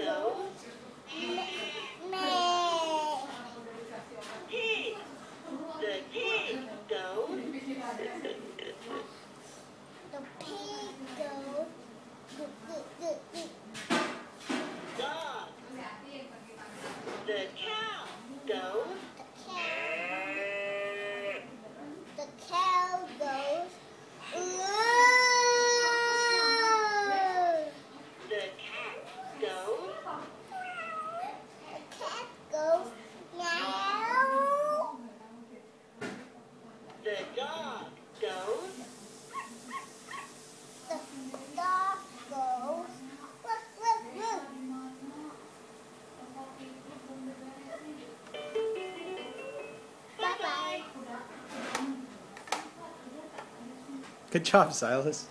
goes. Pig. The pig goes. The pig goes. Dog. The cow goes. The cow goes. The cat goes. The cat goes. Meow. The dog goes. The dog goes. Woof, woof, woof. Bye-bye. Good job, Silas.